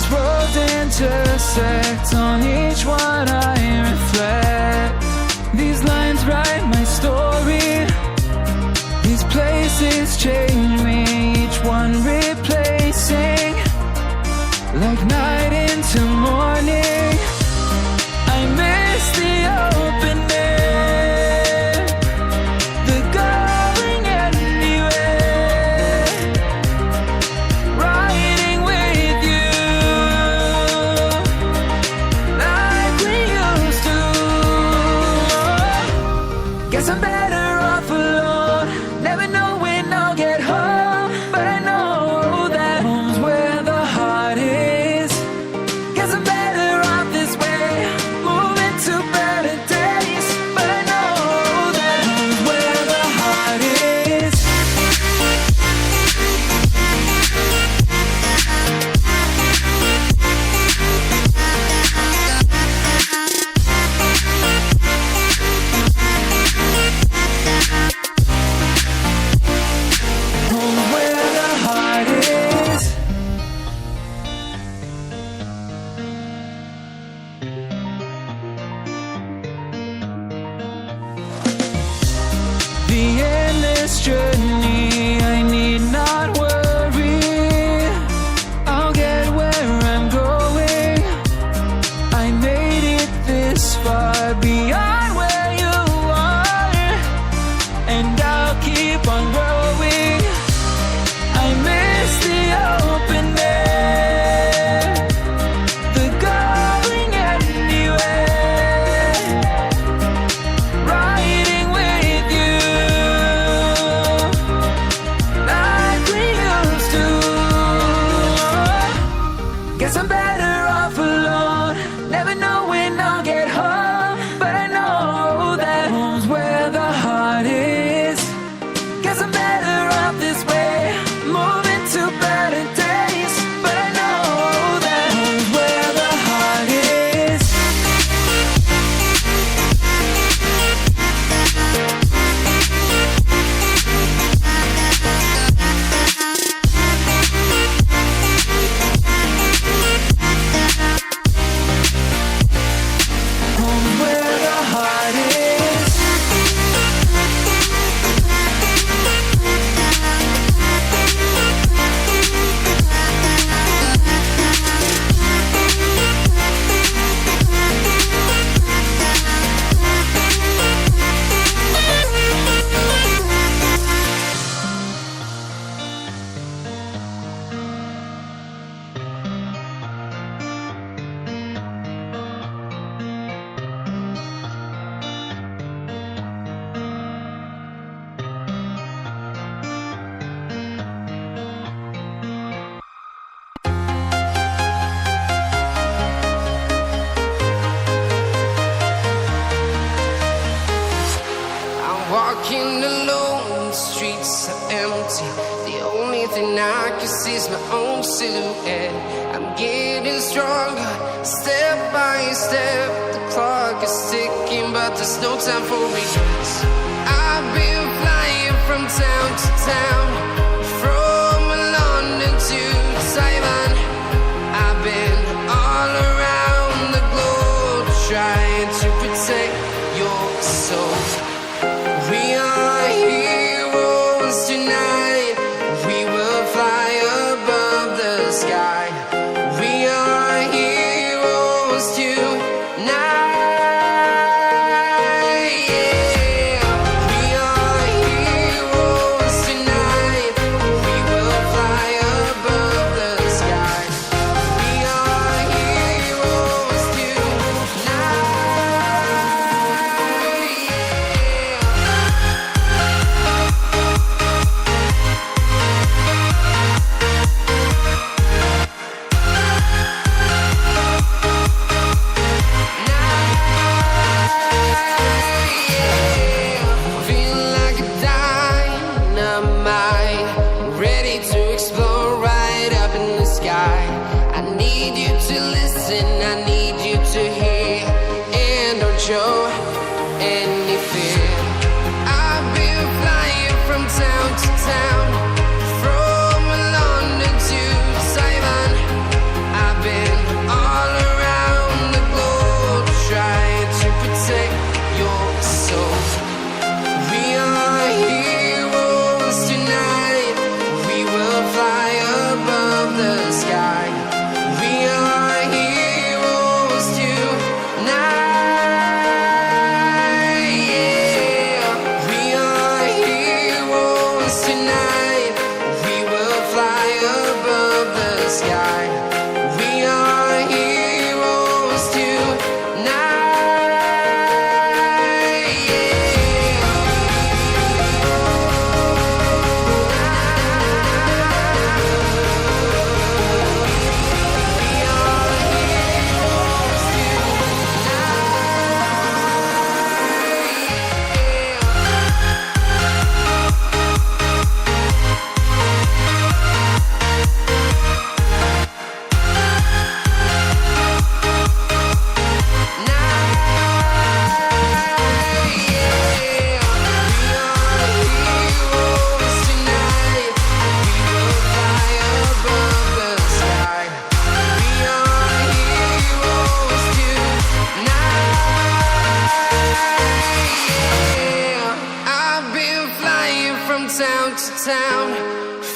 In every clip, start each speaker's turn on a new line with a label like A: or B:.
A: These roads intersect, on each one I reflect. These lines write my story. These places change me, each one replacing. Like night into morning, I miss the open air, the going anywhere, riding with you, like we used to. Guess I'm better off alone, never know when I'll get home, but I know that home's where the heart is. Guess I'm better off this way, moving to better days, but I know that home's where the heart is. Home's where the heart is. The endless journey, I need not worry. I'll get where I'm going. I made it this far, beyond where you are, and I'll keep on growing. I miss the open air, the going anywhere, riding with you, like we used to. Guess I'm better off alone, never know when I'll get home, but I know that home's where the heart is. Guess I'm better off this way, moving to better days, but I know that home's where the heart is. Home's where the heart is.
B: I'm walking alone, the streets are empty. The only thing I can see is my own silhouette. I'm getting stronger, step by step. The clock is ticking, but there's no time for regrets. I've been flying from town to town, from London to Taiwan. I've been all around the globe, trying to protect your soul. We are heroes tonight. We will fly above the sky. We are heroes tonight. Yeah. We are heroes tonight. We will fly above the sky. We are heroes tonight. Yeah.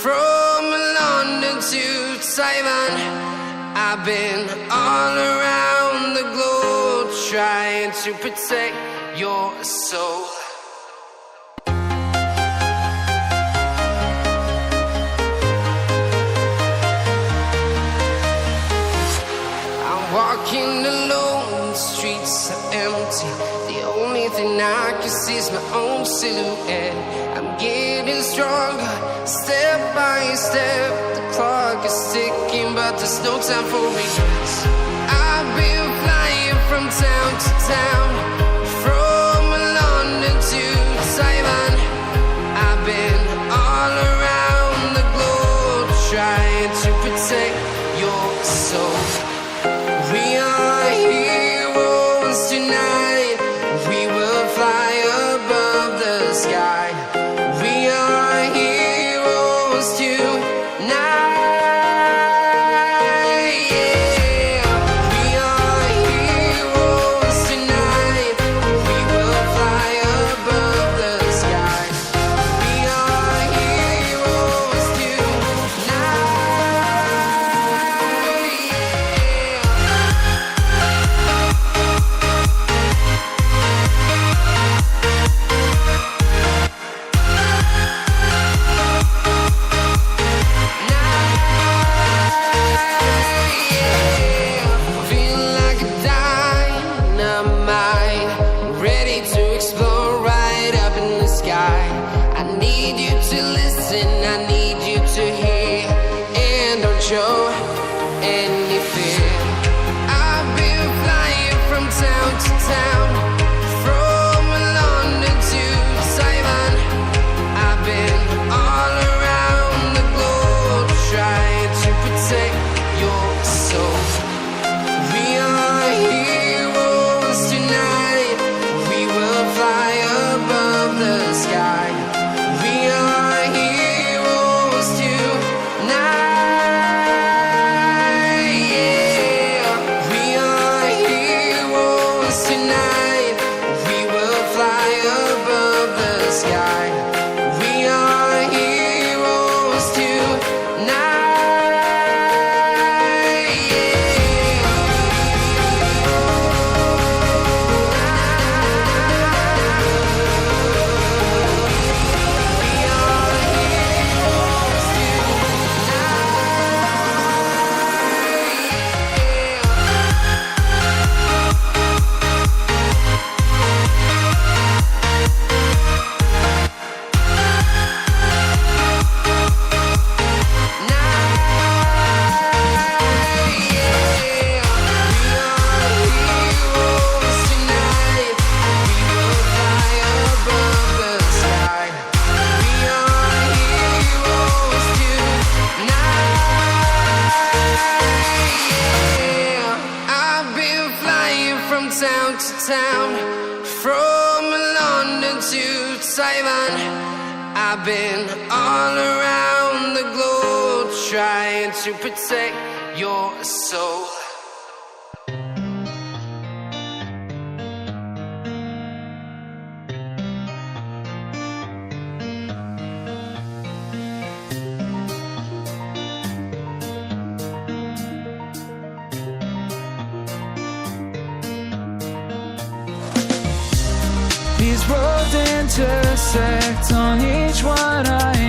B: from London to Taiwan. I've been all around the globe trying to protect your soul. Walking alone, the streets are empty. The only thing I can see is my own silhouette. I'm getting stronger, step by step. The clock is ticking, but there's no time for regrets. I've been flying from town to town, from London to Taiwan. I've been all around the globe trying to protect your soul. We are heroes tonight. We will fly above the sky. We are heroes tonight. Yeah. We are heroes tonight. We will fly above the sky. We are heroes tonight. Show any fear. I've been flying from town to town, from London to Taiwan. I've been all around the globe trying to protect your soul. We are heroes tonight. We will fly above the sky. We are heroes tonight. Town to town, from London to Taiwan. I've been all around the globe trying to protect your soul.
A: These roads intersect, on each one I